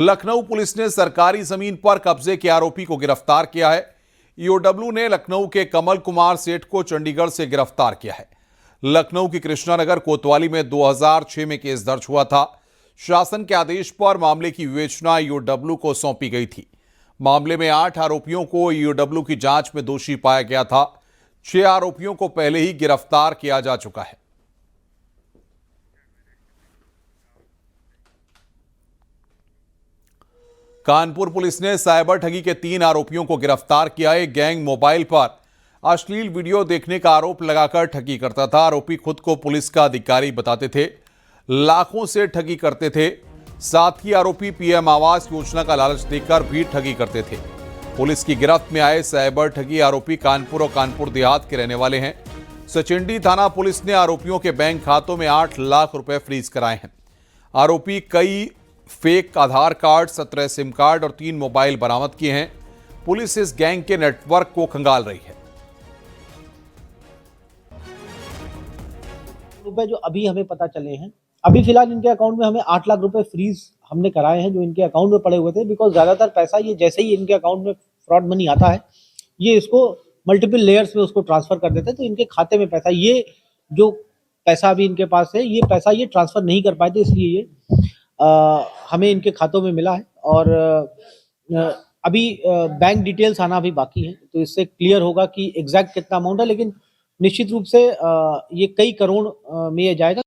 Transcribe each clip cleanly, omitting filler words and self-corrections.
Lucknow police ने सरकारी जमीन पर कब्जे के आरोपी को गिरफ्तार किया है। ईओडब्ल्यू ने लखनऊ के कमल कुमार सेठ को चंडीगढ़ से गिरफ्तार किया है। लखनऊ की कृष्णानगर कोतवाली में 2006 में केस दर्ज हुआ था। शासन के आदेश पर मामले की विवेचना ईओडब्ल्यू को सौंपी गई थी। मामले में 8 आरोपियों को ईओडब्ल्यू की जांच में दोषी पाया गया था। 6 आरोपियों को पहले ही गिरफ्तार किया जा चुका है। कानपुर पुलिस ने साइबर ठगी के 3 आरोपियों को गिरफ्तार किया है। गैंग मोबाइल पर अश्लील वीडियो देखने का आरोप लगाकर ठगी करता था। आरोपी खुद को पुलिस का अधिकारी बताते थे, लाखों से ठगी करते थे। साथ ही आरोपी पीएम आवास योजना का लालच देकर भी ठगी करते थे। पुलिस की गिरफ्त में आए साइबर ठगी आरोपी कानपुर और कानपुर देहात के रहने वाले हैं। सचिंडी थाना पुलिस ने आरोपियों के बैंक खातों में 8 लाख रुपए फ्रीज कराए हैं। आरोपी कई फेक आधार कार्ड, 17 सिम कार्ड और 3 मोबाइल बरामद किए हैं। पुलिस इस गैंग के नेटवर्क को खंगाल रही है। रुपए जो अभी हमें पता चले हैं, अभी फिलहाल इनके अकाउंट में हमें 8 लाख रुपए फ्रीज हमने कराए हैं जो इनके अकाउंट में पड़े हुए थे। बिकॉज ज्यादातर पैसा ये जैसे ही इनके अकाउंट में फ्रॉड मनी आता है, ये इसको मल्टीपल लेयर्स में उसको ट्रांसफर कर देते हैं। तो इनके खाते में पैसा, ये जो पैसा अभी इनके पास है, ये पैसा ये ट्रांसफर नहीं कर पाए थे, इसलिए ये हमें इनके खातों में मिला है। और अभी बैंक डिटेल्स आना भी बाकी है, तो इससे क्लियर होगा कि एग्जैक्ट कितना अमाउंट है। लेकिन निश्चित रूप से ये कई करोड़ में ये जाएगा।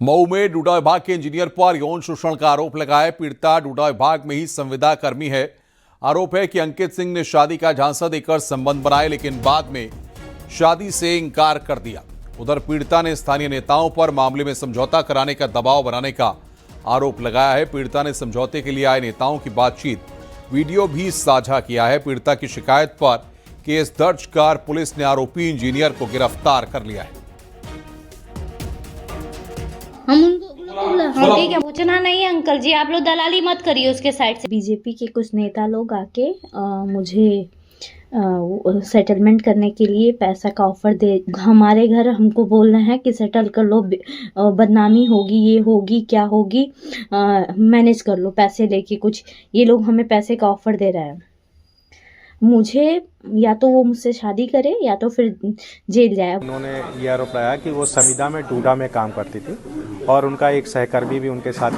मऊ में डूडा विभाग के इंजीनियर पर यौन शोषण का आरोप लगा है। पीड़िता डूडा विभाग में ही संविदा कर्मी है। आरोप है कि अंकित सिंह ने शादी का झांसा देकर संबंध बनाए, लेकिन बाद में शादी से इंकार कर दिया। उधर पीड़िता ने स्थानीय नेताओं पर मामले में समझौता कराने का दबाव बनाने का आरोप लगाया है। पीड़िता ने समझौते के लिए आए नेताओं की बातचीत वीडियो भी साझा किया है। पीड़िता की शिकायत पर केस दर्ज कर पुलिस ने आरोपी इंजीनियर को गिरफ्तार कर लिया है। हम उनको ठीक है, पूछना नहीं है अंकल जी, आप लोग दलाली मत करिए उसके साइड से। बीजेपी के कुछ नेता लोग आके मुझे सेटलमेंट करने के लिए पैसा का ऑफर दे, हमारे घर हमको बोल रहे हैं कि सेटल कर लो, बदनामी होगी, ये होगी, क्या होगी, मैनेज कर लो पैसे लेके। कुछ ये लोग हमें पैसे का ऑफर दे रहे हैं। मुझे या तो वो मुझसे शादी करे या तो फिर जेल जाए। उन्होंने ये आरोप लगाया कि वो संविदा में डूडा में काम करती थी और उनका एक सहकर्मी भी उनके साथ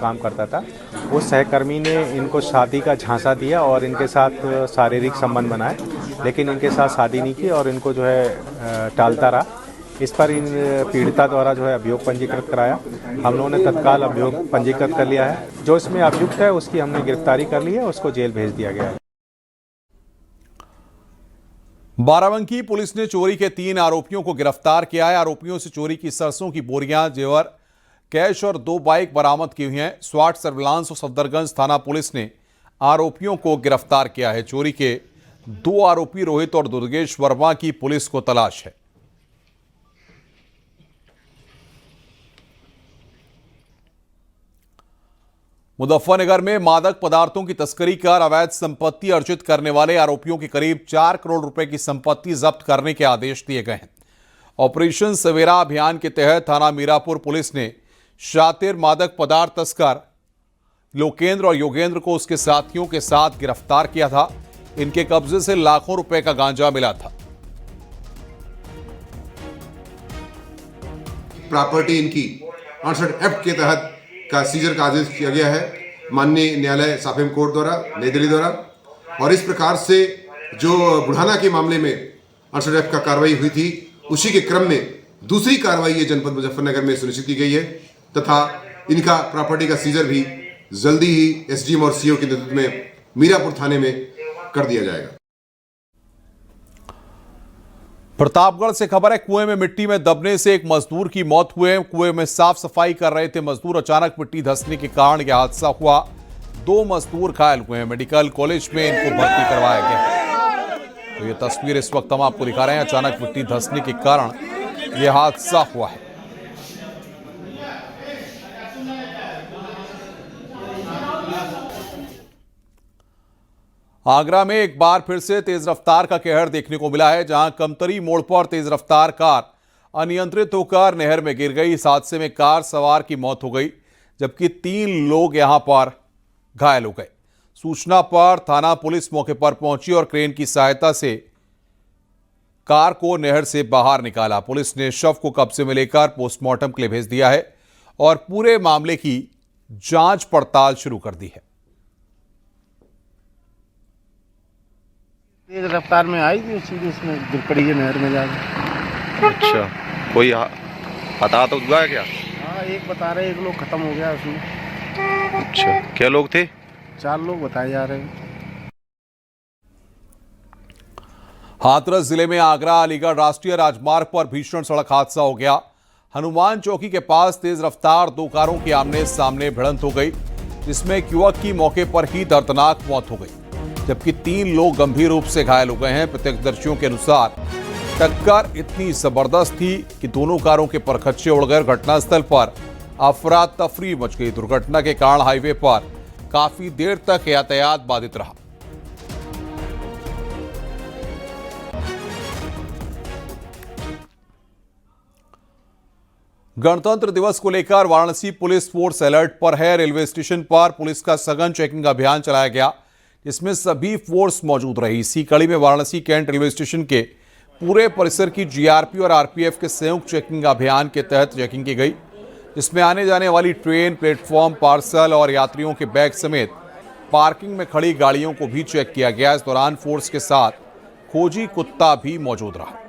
काम करता था। वो सहकर्मी ने इनको शादी का झांसा दिया और इनके साथ शारीरिक संबंध बनाए, लेकिन इनके साथ शादी नहीं की और इनको जो है टालता रहा। इस पर इन पीड़िता द्वारा जो है अभियोग पंजीकृत कराया। हम लोगों ने तत्काल अभियोग पंजीकृत कर लिया है। जो इसमें अभियुक्त है उसकी हमने गिरफ्तारी कर ली है, उसको जेल भेज दिया गया है। बाराबंकी पुलिस ने चोरी के 3 आरोपियों को गिरफ्तार किया है। आरोपियों से चोरी की सरसों की बोरियां, जेवर, कैश और 2 बाइक बरामद की हुई हैं। स्वाट सर्विलांस और सफदरगंज थाना पुलिस ने आरोपियों को गिरफ्तार किया है। चोरी के 2 आरोपी रोहित और दुर्गेश वर्मा की पुलिस को तलाश है। मुजफ्फरनगर में मादक पदार्थों की तस्करी कर अवैध संपत्ति अर्जित करने वाले आरोपियों की करीब 4 करोड़ रुपए की संपत्ति जब्त करने के आदेश दिए गए हैं। ऑपरेशन सवेरा अभियान के तहत थाना मीरापुर पुलिस ने शातिर मादक पदार्थ तस्कर लोकेंद्र और योगेंद्र को उसके साथियों के साथ गिरफ्तार किया था। इनके कब्जे से लाखों रुपए का गांजा मिला था। प्रॉपर्टी इनकी 68 एक्ट के तहत का सीजर का आदेश किया गया है माननीय न्यायालय साफेम कोर्ट द्वारा, नई दिल्ली द्वारा। और इस प्रकार से जो बुढ़ाना के मामले में 68 एक्ट का कार्रवाई हुई थी, उसी के क्रम में दूसरी कार्रवाई ये जनपद मुजफ्फरनगर में सुनिश्चित की गई है तथा इनका प्रॉपर्टी का सीजर भी जल्दी ही एसडीएम और सीओ के नेतृत्व में मीरापुर थाने में कर दिया जाएगा। प्रतापगढ़ से खबर है, कुएं में मिट्टी में दबने से एक मजदूर की मौत हुई है। कुएं में साफ सफाई कर रहे थे मजदूर, अचानक मिट्टी धंसने के कारण यह हादसा हुआ। 2 मजदूर घायल हुए हैं। मेडिकल कॉलेज में इनको भर्ती करवाया गया है। तो ये तस्वीर इस वक्त हम आपको दिखा रहे हैं। अचानक मिट्टी धंसने के कारण यह हादसा हुआ है। आगरा में एक बार फिर से तेज रफ्तार का कहर देखने को मिला है, जहां कमतरी मोड़ पर तेज रफ्तार कार अनियंत्रित होकर नहर में गिर गई। इस हादसे में कार सवार की मौत हो गई, जबकि 3 लोग यहां पर घायल हो गए। सूचना पर थाना पुलिस मौके पर पहुंची और क्रेन की सहायता से कार को नहर से बाहर निकाला। पुलिस ने शव को कब्जे में लेकर पोस्टमार्टम के लिए भेज दिया है और पूरे मामले की जांच पड़ताल शुरू कर दी है। तेज रफ्तार में आई थी, सीधे उसमें गिर पड़ी है नहर में जाकर। अच्छा, कोई पता तो हुआ है क्या? हाँ, एक बता रहे, एक लोग खत्म हो गया उसमें। अच्छा, क्या लोग थे? 4 लोग बताए जा रहे हैं। हाथरस जिले में आगरा अलीगढ़ राष्ट्रीय राजमार्ग पर भीषण सड़क हादसा हो गया। हनुमान चौकी के पास तेज रफ्तार 2 कारों की आमने सामने भिड़ंत हो गई, जिसमें एक युवक की मौके पर ही दर्दनाक मौत हो गई, जबकि 3 लोग गंभीर रूप से घायल हो गए हैं। प्रत्यक्षदर्शियों के अनुसार टक्कर इतनी जबरदस्त थी कि दोनों कारों के परखच्चे उड़कर घटनास्थल पर अफरा तफरी मच गई। दुर्घटना के कारण हाईवे पर काफी देर तक यातायात बाधित रहा। गणतंत्र दिवस को लेकर वाराणसी पुलिस फोर्स अलर्ट पर है। रेलवे स्टेशन पर पुलिस का सघन चेकिंग अभियान चलाया गया, जिसमें सभी फोर्स मौजूद रही। इसी कड़ी में वाराणसी कैंट रेलवे स्टेशन के पूरे परिसर की जीआरपी और आरपीएफ के संयुक्त चेकिंग अभियान के तहत चेकिंग की गई, जिसमें आने जाने वाली ट्रेन, प्लेटफॉर्म, पार्सल और यात्रियों के बैग समेत पार्किंग में खड़ी गाड़ियों को भी चेक किया गया। इस दौरान फोर्स के साथ खोजी कुत्ता भी मौजूद रहा।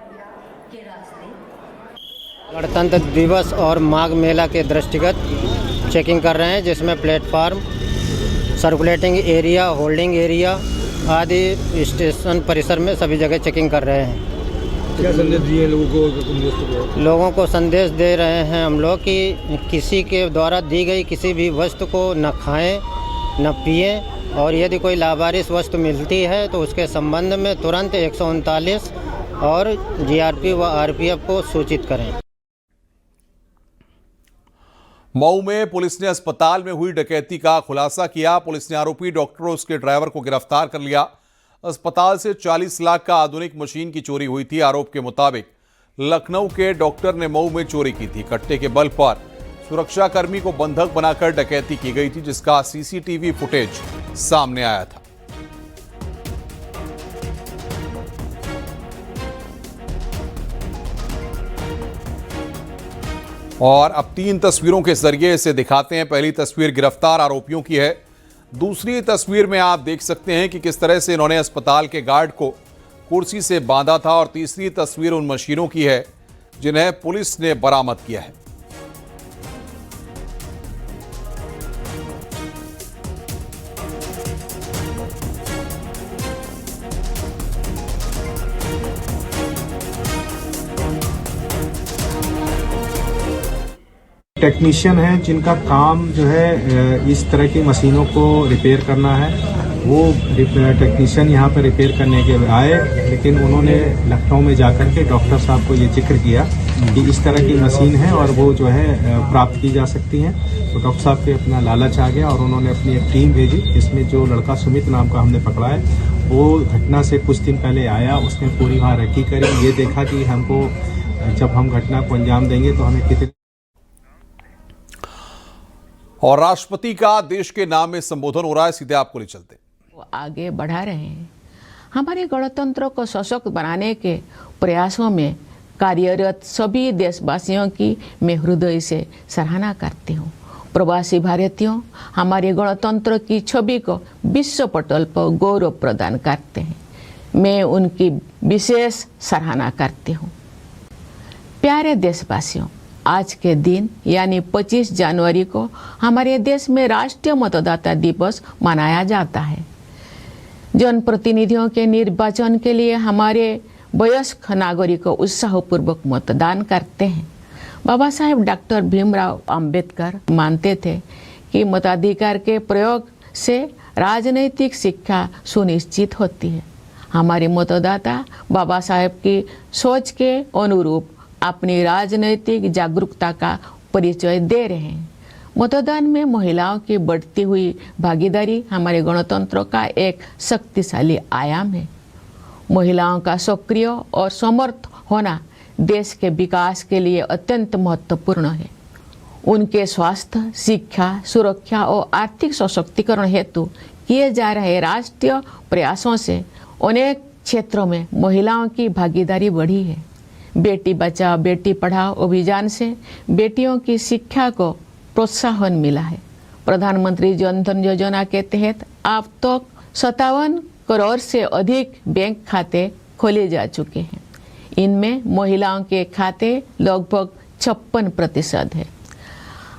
गणतंत्र दिवस और माघ मेला के दृष्टिगत चेकिंग कर रहे हैं, जिसमें platform, circulating area, holding area आदि स्टेशन परिसर में सभी जगह चेकिंग कर रहे हैं। क्या संदेश दिए लोगों को? लोगों को संदेश दे रहे हैं हम लोग कि किसी के द्वारा दी गई किसी भी वस्तु को न खाएं, न पिएं, और यदि कोई लावारिस वस्तु मिलती है तो उसके संबंध में तुरंत 139 और जीआरपी व आरपीएफ को सूचित करें। मऊ में पुलिस ने अस्पताल में हुई डकैती का खुलासा किया। पुलिस ने आरोपी डॉक्टर और उसके ड्राइवर को गिरफ्तार कर लिया। अस्पताल से 40 लाख का आधुनिक मशीन की चोरी हुई थी। आरोप के मुताबिक लखनऊ के डॉक्टर ने मऊ में चोरी की थी। कट्टे के बल पर सुरक्षाकर्मी को बंधक बनाकर डकैती की गई थी, जिसका सीसीटीवी फुटेज सामने आया था। और अब 3 तस्वीरों के जरिए इसे दिखाते हैं। पहली तस्वीर गिरफ्तार आरोपियों की है। दूसरी तस्वीर में आप देख सकते हैं कि किस तरह से इन्होंने अस्पताल के गार्ड को कुर्सी से बांधा था। और तीसरी तस्वीर उन मशीनों की है जिन्हें पुलिस ने बरामद किया है। टेक्नीशियन हैं जिनका काम जो है इस तरह की मशीनों को रिपेयर करना है। वो टेक्नीशियन यहाँ पर रिपेयर करने के आए, लेकिन उन्होंने लखनऊ में जाकर के डॉक्टर साहब को ये जिक्र किया कि इस तरह की मशीन है और वो जो है प्राप्त की जा सकती हैं। तो डॉक्टर साहब के अपना लालच आ गया और उन्होंने अपनी एक टीम भेजी। इसमें जो लड़का सुमित नाम का हमने पकड़ा है, वो घटना से कुछ दिन पहले आया। उसने पूरी वहाँ रेकी करी, ये देखा कि हमको जब हम घटना को अंजाम देंगे तो हमें कितने। और राष्ट्रपति का देश के नाम में संबोधन हो रहा है, सीधे आपको ले चलते। वो आगे बढ़ा रहे हैं। हमारे गणतंत्र को सशक्त बनाने के प्रयासों में कार्यरत सभी देशवासियों की मैं हृदय से सराहना करती हूँ। प्रवासी भारतीयों हमारे गणतंत्र की छवि को विश्व पटल पर गौरव प्रदान करते हैं। मैं उनकी विशेष सराहना करती हूँ। प्यारे देशवासियों, आज के दिन यानी 25 जनवरी को हमारे देश में राष्ट्रीय मतदाता दिवस मनाया जाता है। जनप्रतिनिधियों के निर्वाचन के लिए हमारे वयस्क नागरिक उत्साहपूर्वक मतदान करते हैं। बाबा साहेब डॉक्टर भीमराव अंबेडकर मानते थे कि मताधिकार के प्रयोग से राजनीतिक शिक्षा सुनिश्चित होती है। हमारे मतदाता बाबा साहेब की सोच के अनुरूप अपनी राजनैतिक जागरूकता का परिचय दे रहे हैं। मतदान में महिलाओं की बढ़ती हुई भागीदारी हमारे गणतंत्र का एक शक्तिशाली आयाम है। महिलाओं का सक्रिय और समर्थ होना देश के विकास के लिए अत्यंत महत्वपूर्ण है। उनके स्वास्थ्य, शिक्षा, सुरक्षा और आर्थिक सशक्तिकरण हेतु किए जा रहे राष्ट्रीय प्रयासों से अनेक क्षेत्रों में महिलाओं की भागीदारी बढ़ी है। बेटी बचाओ बेटी पढ़ाओ अभियान से बेटियों की शिक्षा को प्रोत्साहन मिला है। प्रधानमंत्री जन धन योजना के तहत अब तक 57 करोड़ से अधिक बैंक खाते खोले जा चुके हैं। इनमें महिलाओं के खाते लगभग 56% है।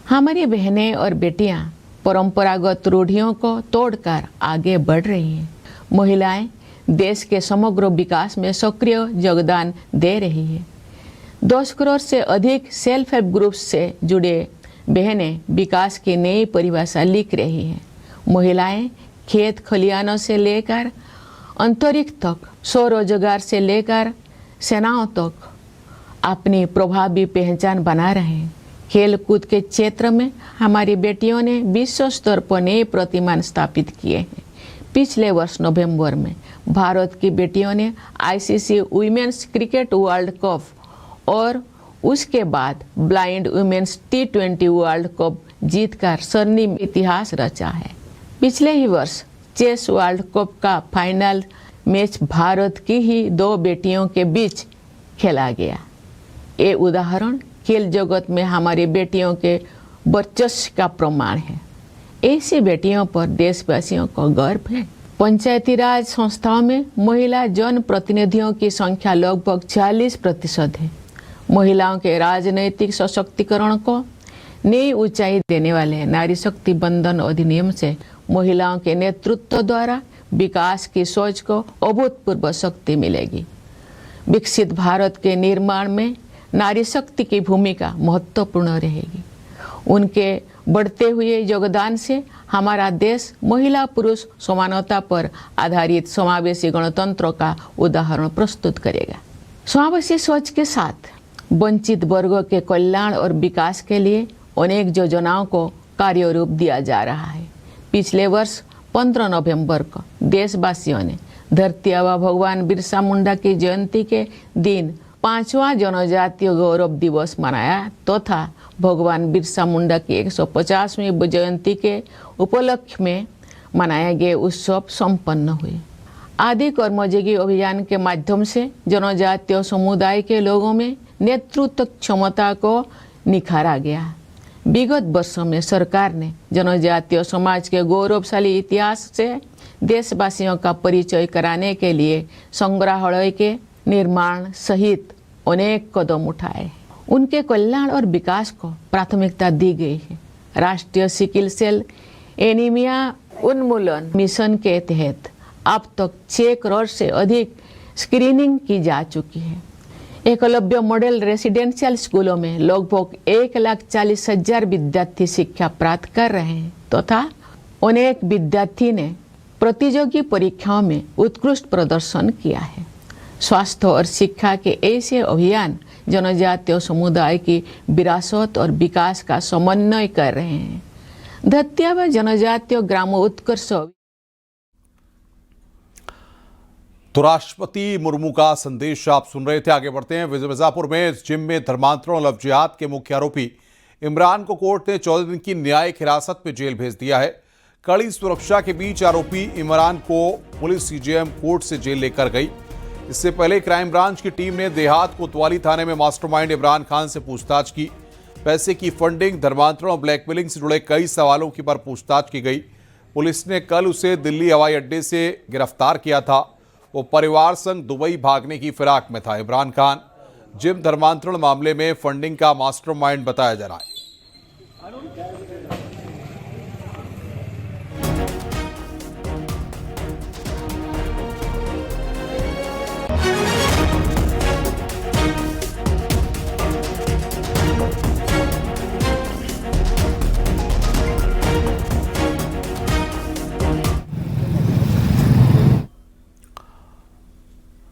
हमारी बहनें और बेटियां परंपरागत रूढ़ियों को तोड़कर आगे बढ़ रही हैं। महिलाएं देश के समग्र विकास में सक्रिय योगदान दे रही है। 10 करोड़ से अधिक सेल्फ हेल्प ग्रुप से जुड़े बहनें विकास की नई परिभाषा लिख रही हैं। महिलाएं खेत खलिहानों से लेकर अंतरिक्ष तक, स्वरोजगार से लेकर सेनाओं तक अपनी प्रभावी पहचान बना रहे हैं। खेल कूद के क्षेत्र में हमारी बेटियों ने विश्व स्तर पर नए प्रतिमान स्थापित किए हैं। पिछले वर्ष नवंबर में भारत की बेटियों ने ICC women's cricket world cup और उसके बाद blind women's T20 world cup जीतकर स्वर्णिम इतिहास रचा है। पिछले ही वर्ष चेस वर्ल्ड कप का फाइनल मैच भारत की ही 2 बेटियों के बीच खेला गया। ये उदाहरण खेल जगत में हमारी बेटियों के वर्चस्व का प्रमाण है। ऐसी बेटियों पर देशवासियों को गर्व है। पंचायती राज संस्थाओं में महिला जन प्रतिनिधियों की संख्या लगभग 40% है। महिलाओं के राजनैतिक सशक्तिकरण को नई ऊंचाई देने वाले नारी शक्ति बंधन अधिनियम से महिलाओं के नेतृत्व द्वारा विकास की सोच को अभूतपूर्व शक्ति मिलेगी। विकसित भारत के निर्माण में नारी शक्ति की भूमिका महत्वपूर्ण रहेगी। उनके बढ़ते हुए योगदान से हमारा देश महिला पुरुष समानता पर आधारित समावेशी गणतंत्र का उदाहरण प्रस्तुत करेगा। समावेशी सोच के साथ वंचित वर्गों के कल्याण और विकास के लिए अनेक योजनाओं को कार्यरूप दिया जा रहा है। पिछले वर्ष 15 नवंबर को देशवासियों ने धरती आबा भगवान बिरसा मुंडा की जयंती के दिन 5वां जनजातीय गौरव दिवस मनाया तथा भगवान बिरसा मुंडा की 150वीं जयंती के उपलक्ष्य में मनाए गए उत्सव संपन्न हुए। आदि कर्मयोगी अभियान के माध्यम से जनजातीय समुदाय के लोगों में नेतृत्व क्षमता को निखारा गया। विगत वर्षों में सरकार ने जनजातीय समाज के गौरवशाली इतिहास से देशवासियों का परिचय कराने के लिए संग्रहालय के निर्माण सहित अनेक कदम उठाए। उनके कल्याण और विकास को प्राथमिकता दी गई है। राष्ट्रीय सिकिल सेल एनीमिया उन्मूलन मिशन के तहत अब तक 6 करोड़ से अधिक स्क्रीनिंग की जा चुकी है। एकलव्य मॉडल रेसिडेंशियल स्कूलों में लगभग 1,40,000 विद्यार्थी शिक्षा प्राप्त कर रहे हैं तथा अनेक विद्यार्थी ने प्रतियोगी परीक्षाओं में उत्कृष्ट प्रदर्शन किया है। स्वास्थ्य और शिक्षा के ऐसे अभियान जनजातीय समुदाय की विरासत और विकास का समन्वय कर रहे हैं। धरती आबा जनजातीय ग्रामोत्कर्ष तो राष्ट्रपति मुर्मू का संदेश आप सुन रहे थे। आगे बढ़ते हैं। मिर्जापुर में जिम में धर्मांतरण और लव जिहाद के मुख्य आरोपी इमरान को कोर्ट ने 14 दिन की न्यायिक हिरासत में जेल भेज दिया है। कड़ी सुरक्षा के बीच आरोपी इमरान को पुलिस सीजेएम कोर्ट से जेल लेकर गई। इससे पहले क्राइम ब्रांच की टीम ने देहात कोतवाली थाने में मास्टरमाइंड इमरान खान से पूछताछ की। पैसे की फंडिंग, धर्मांतरण और ब्लैकमेलिंग से जुड़े कई सवालों की पर पूछताछ की गई। पुलिस ने कल उसे दिल्ली हवाई अड्डे से गिरफ्तार किया था। वो परिवार संग दुबई भागने की फिराक में था। इमरान खान जिम धर्मांतरण मामले में फंडिंग का मास्टरमाइंड बताया जा रहा है।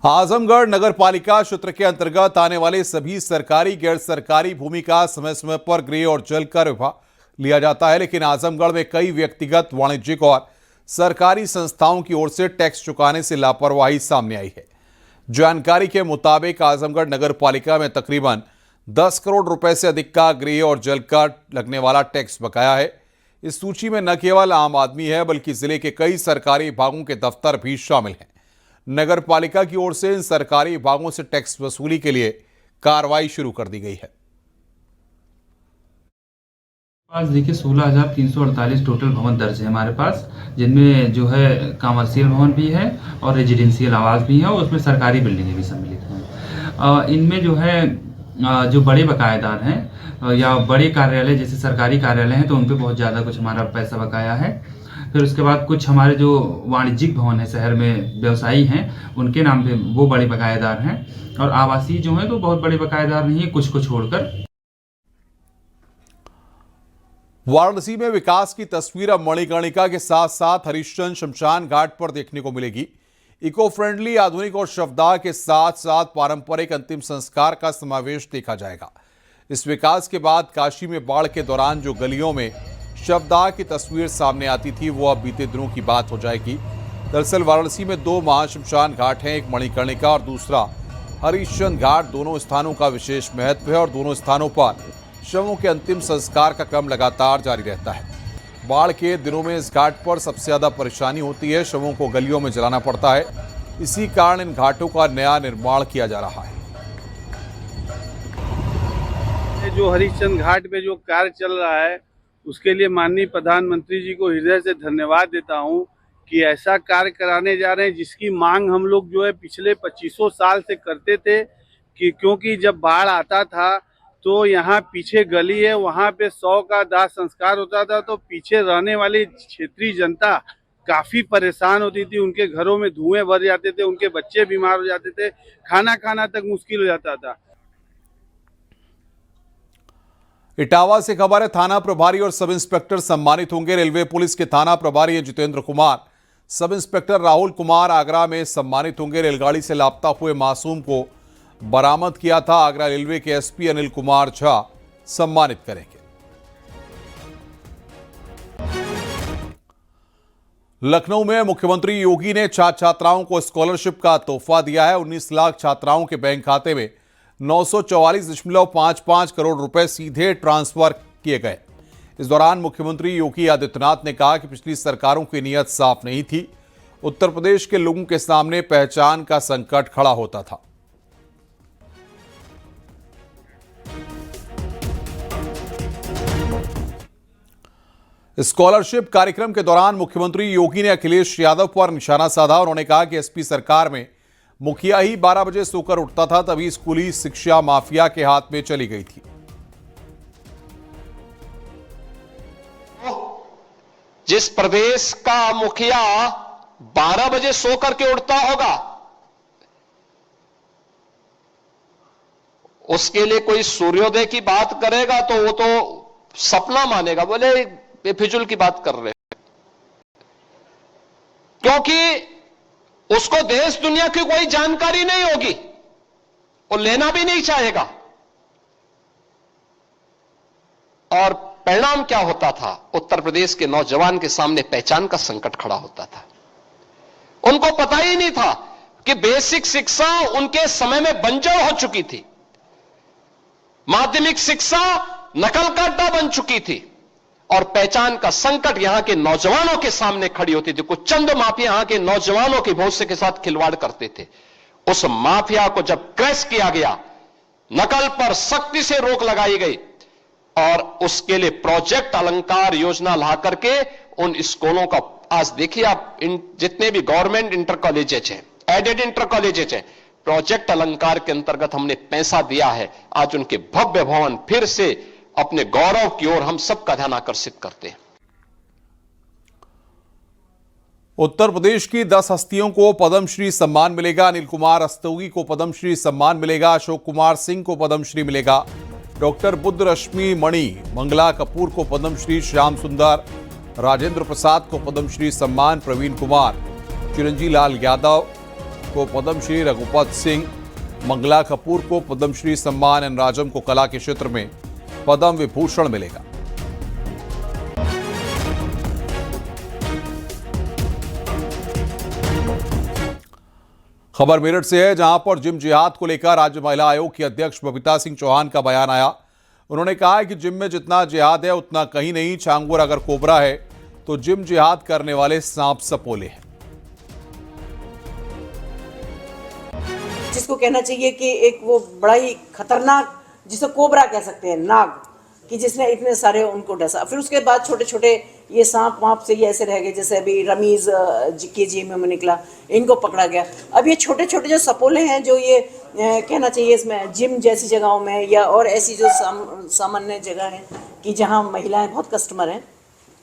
आजमगढ़ नगर पालिका क्षेत्र के अंतर्गत आने वाले सभी सरकारी गैर सरकारी भूमि का समय समय पर गृह और जल कर विभाग लिया जाता है, लेकिन आजमगढ़ में कई व्यक्तिगत, वाणिज्यिक और सरकारी संस्थाओं की ओर से टैक्स चुकाने से लापरवाही सामने आई है। जानकारी के मुताबिक आजमगढ़ नगर पालिका में तकरीबन 10 करोड़ रुपए से अधिक का गृह और जल का लगने वाला टैक्स बकाया है। इस सूची में न केवल आम आदमी है बल्कि जिले के कई सरकारी विभागों के दफ्तर भी शामिल हैं। नगर पालिका की ओर से इन सरकारी विभागों से टैक्स वसूली के लिए कार्रवाई शुरू कर दी गई है। पास देखिए 16,348 टोटल भवन दर्ज है हमारे पास, जिनमें जो है कमर्शियल भवन भी है और रेजिडेंशियल आवास भी है और उसमें सरकारी बिल्डिंगें भी सम्मिलित हैं। इनमें जो है जो बड़े बकायेदार हैं या बड़े कार्यालय जैसे सरकारी कार्यालय हैं तो उन पे बहुत ज़्यादा कुछ हमारा पैसा बकाया है। फिर उसके बाद कुछ हमारे जो वाणिज्यिक भवन है शहर में व्यवसायी हैं उनके नाम पे वो बड़े बकायेदार हैं, और आवासीय जो हैं तो बहुत बड़े बकायेदार नहीं है, कुछ को छोड़कर। वाराणसी में विकास की तस्वीर अब मणिकर्णिका के साथ साथ हरिश्चंद्र शमशान घाट पर देखने को मिलेगी। इको फ्रेंडली, आधुनिक और शवदाह के साथ साथ पारंपरिक अंतिम संस्कार का समावेश देखा जाएगा। इस विकास के बाद काशी में बाढ़ के दौरान जो गलियों में शवदाह की तस्वीर सामने आती थी वो अब बीते दिनों की बात हो जाएगी। दरअसल वाराणसी में 2 महाशमशान घाट हैं, एक मणिकर्णिका और दूसरा हरिश्चंद्र घाट। दोनों स्थानों का विशेष महत्व है और दोनों स्थानों पर शवों के अंतिम संस्कार का क्रम लगातार जारी रहता है। बाढ़ के दिनों में इस घाट पर सबसे ज्यादा परेशानी होती है, शवों को गलियों में जलाना पड़ता है। इसी कारण इन घाटों का नया निर्माण किया जा रहा है। जो हरिश्चंद्र घाट पे जो कार्य चल रहा है उसके लिए माननीय प्रधानमंत्री जी को हृदय से धन्यवाद देता हूं कि ऐसा कार्य कराने जा रहे हैं जिसकी मांग हम लोग जो है पिछले 2500 साल से करते थे। कि क्योंकि जब बाढ़ आता था तो यहाँ पीछे गली है, वहाँ पे 100 का दाह संस्कार होता था, तो पीछे रहने वाली क्षेत्रीय जनता काफी परेशान होती थी। उनके घरों में धुएं भर जाते थे, उनके बच्चे बीमार हो जाते थे, खाना खाना तक मुश्किल हो जाता था। इटावा से खबर है, थाना प्रभारी और सब इंस्पेक्टर सम्मानित होंगे। रेलवे पुलिस के थाना प्रभारी हैं जितेंद्र कुमार, सब इंस्पेक्टर राहुल कुमार आगरा में सम्मानित होंगे। रेलगाड़ी से लापता हुए मासूम को बरामद किया था। आगरा रेलवे के एसपी अनिल कुमार झा सम्मानित करेंगे। लखनऊ में मुख्यमंत्री योगी ने छात्र छात्राओं को स्कॉलरशिप का तोहफा दिया है। 19 लाख छात्राओं के बैंक खाते में 944.55 करोड़ रुपए सीधे ट्रांसफर किए गए। इस दौरान मुख्यमंत्री योगी आदित्यनाथ ने कहा कि पिछली सरकारों की नीयत साफ नहीं थी। उत्तर प्रदेश के लोगों के सामने पहचान का संकट खड़ा होता था। स्कॉलरशिप कार्यक्रम के दौरान मुख्यमंत्री योगी ने अखिलेश यादव पर निशाना साधा। उन्होंने कहा कि एसपी सरकार में मुखिया ही 12 बजे सोकर उठता था, तभी स्कूली शिक्षा माफिया के हाथ में चली गई थी। जिस प्रदेश का मुखिया 12 बजे सो करके उठता होगा उसके लिए कोई सूर्योदय की बात करेगा तो वो तो सपना मानेगा, बोले बेफिजुल की बात कर रहे हैं, क्योंकि उसको देश दुनिया की कोई जानकारी नहीं होगी, वो लेना भी नहीं चाहेगा। और परिणाम क्या होता था? उत्तर प्रदेश के नौजवान के सामने पहचान का संकट खड़ा होता था। उनको पता ही नहीं था कि बेसिक शिक्षा उनके समय में बंजर हो चुकी थी, माध्यमिक शिक्षा नकल का अड्डा बन चुकी थी, और पहचान का संकट यहां के नौजवानों के सामने खड़ी होती थी। कुछ चंद माफिया यहां के नौजवानों के भविष्य के साथ खिलवाड़ करते थे। उस माफिया को जब क्रैश किया गया, नकल पर सख्ती से रोक लगाई गई और उसके लिए प्रोजेक्ट अलंकार योजना ला करके उन स्कूलों का आज देखिए आप, जितने भी गवर्नमेंट इंटर कॉलेजेज हैं, एडेड इंटर कॉलेजेज हैं, प्रोजेक्ट अलंकार के अंतर्गत हमने पैसा दिया है। आज उनके भव्य भवन फिर से अपने गौरव की ओर हम सबका ध्यान आकर्षित करते हैं। उत्तर प्रदेश की 10 हस्तियों को पद्मश्री सम्मान मिलेगा। अनिल कुमार रस्तोगी को पद्मश्री सम्मान मिलेगा। अशोक कुमार सिंह को पद्मश्री मिलेगा। डॉक्टर बुद्ध रश्मि मणि, मंगला कपूर को पद्मश्री, श्याम सुंदर, राजेंद्र प्रसाद को पद्मश्री सम्मान, प्रवीण कुमार, चिरंजी लाल यादव को पद्मश्री, रघुपत सिंह, मंगला कपूर को पद्मश्री सम्मान, एन राजम को कला के क्षेत्र में पद्म विभूषण मिलेगा। खबर मेरठ से है, जहां पर जिम जिहाद को लेकर राज्य महिला आयोग की अध्यक्ष बबीता सिंह चौहान का बयान आया। उन्होंने कहा है कि जिम में जितना जिहाद है उतना कहीं नहीं। छांगुर अगर कोबरा है तो जिम जिहाद करने वाले सांप सपोले हैं। जिसको कहना चाहिए कि एक वो बड़ा ही खतरनाक, जिसे कोबरा कह सकते हैं, नाग, कि जिसने इतने सारे उनको डसा। फिर उसके बाद छोटे छोटे ये सांप वाप से ये ऐसे रह गए, जैसे अभी रमीज के जी में निकला, इनको पकड़ा गया। अब ये छोटे छोटे जो सपोले हैं, जो ये कहना चाहिए इसमें जिम जैसी जगहों में या और ऐसी जो सामान्य जगह है कि जहाँ महिलाएं बहुत कस्टमर हैं,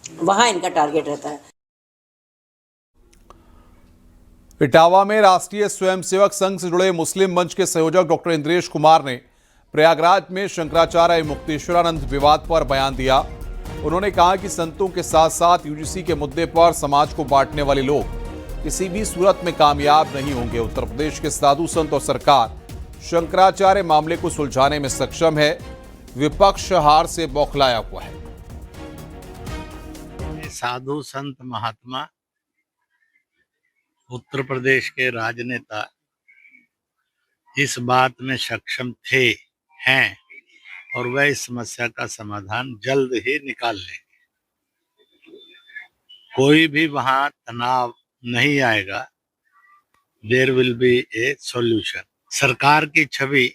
वहाँ इनका टारगेट रहता है। इटावा में राष्ट्रीय स्वयंसेवक संघ से जुड़े मुस्लिम मंच के संयोजक डॉक्टर इंद्रेश कुमार ने प्रयागराज में शंकराचार्य मुक्तेश्वरानंद विवाद पर बयान दिया। उन्होंने कहा कि संतों के साथ साथ यूजीसी के मुद्दे पर समाज को बांटने वाले लोग किसी भी सूरत में कामयाब नहीं होंगे। उत्तर प्रदेश के साधु संत और सरकार शंकराचार्य मामले को सुलझाने में सक्षम है। विपक्ष हार से बौखलाया हुआ है। साधु संत महात्मा, उत्तर प्रदेश के राजनेता इस बात में सक्षम हैं और वह इस समस्या का समाधान जल्द ही निकाल लेंगे। कोई भी वहां तनाव नहीं आएगा। There will be a solution. सरकार की छवि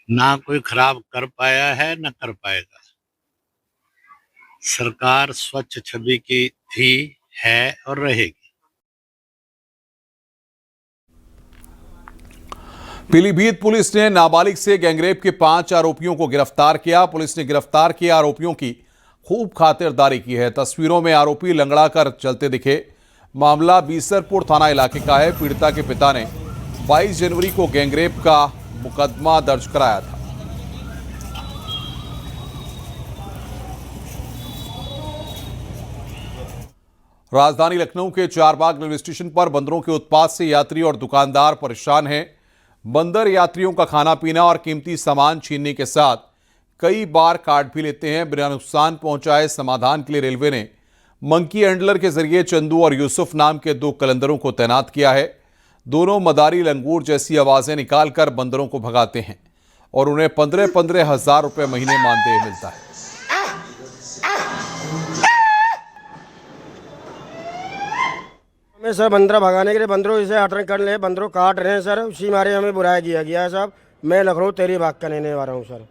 ना कोई खराब कर पाया है न कर पाएगा। सरकार स्वच्छ छवि की थी, है और रहेगी। पीलीभीत पुलिस ने नाबालिग से गैंगरेप के 5 आरोपियों को गिरफ्तार किया। पुलिस ने गिरफ्तार किए आरोपियों की खूब खातिरदारी की है। तस्वीरों में आरोपी लंगड़ा कर चलते दिखे। मामला बीसरपुर थाना इलाके का है। पीड़िता के पिता ने 22 जनवरी को गैंगरेप का मुकदमा दर्ज कराया था। राजधानी लखनऊ के चारबाग रेलवे स्टेशन पर बंदरों के उत्पात से यात्री और दुकानदार परेशान हैं। बंदर यात्रियों का खाना पीना और कीमती सामान छीनने के साथ कई बार काट भी लेते हैं। बिना नुकसान पहुंचाए समाधान के लिए रेलवे ने मंकी हैंडलर के जरिए चंदू और यूसुफ नाम के 2 कलंदरों को तैनात किया है। दोनों मदारी लंगूर जैसी आवाजें निकालकर बंदरों को भगाते हैं और उन्हें 15-15 हज़ार रुपये महीने मानदेय मिलता है। हमें सर बंदर भगाने के लिए बंदरों इसे हटन कर ले, बंदरों काट रहे हैं सर, उसी मारे हमें बुराया किया गया है साहब। मैं लखनऊ तेरी भाग का रहने वाला हूँ सर।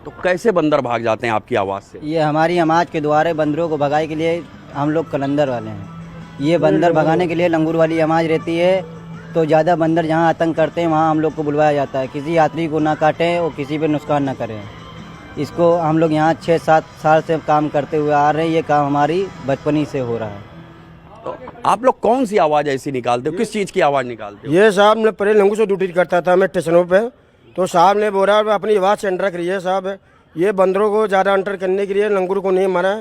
तो कैसे बंदर भाग जाते हैं आपकी आवाज़ से? ये हमारी आवाज़ के द्वारा बंदरों को भगाने के लिए हम लोग कलंदर वाले हैं। ये बंदर भगाने के लिए लंगूर वाली आवाज़ रहती है, तो ज़्यादा बंदर जहाँ आतंक करते हैं वहाँ हम लोग को बुलवाया जाता है। किसी यात्री को ना काटें और किसी पे नुकसान ना करें। इसको हम लोग यहाँ 6-7 साल से काम करते हुए आ रहे हैं। ये काम हमारी बचपनी से हो रहा है। तो आप लोग कौन सी आवाज़ ऐसी निकालते हो? किस चीज़ की आवाज़ निकालते हो? ये साहब ने पहले लंगू से ड्यूटी करता था मैं स्टेशनों पे, तो साहब ने बोला अपनी आवाज़ से एंटर करिए साहब। ये बंदरों को ज़्यादा एंटर करने के लिए लंगूर को नहीं मारा,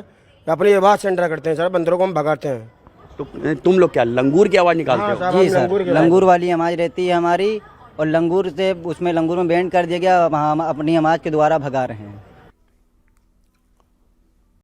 अपनी आवाज़ से एंटर करते हैं सर। बंदरों को हम भगाते हैं। तो तुम लोग क्या लंगूर की आवाज़ निकालते हो? जी सर, लंगूर वाली आवाज़ रहती है हमारी, और लंगूर से उसमें लंगूर में बैंड कर दिया गया। हम अपनी आवाज़ के द्वारा भगा रहे हैं।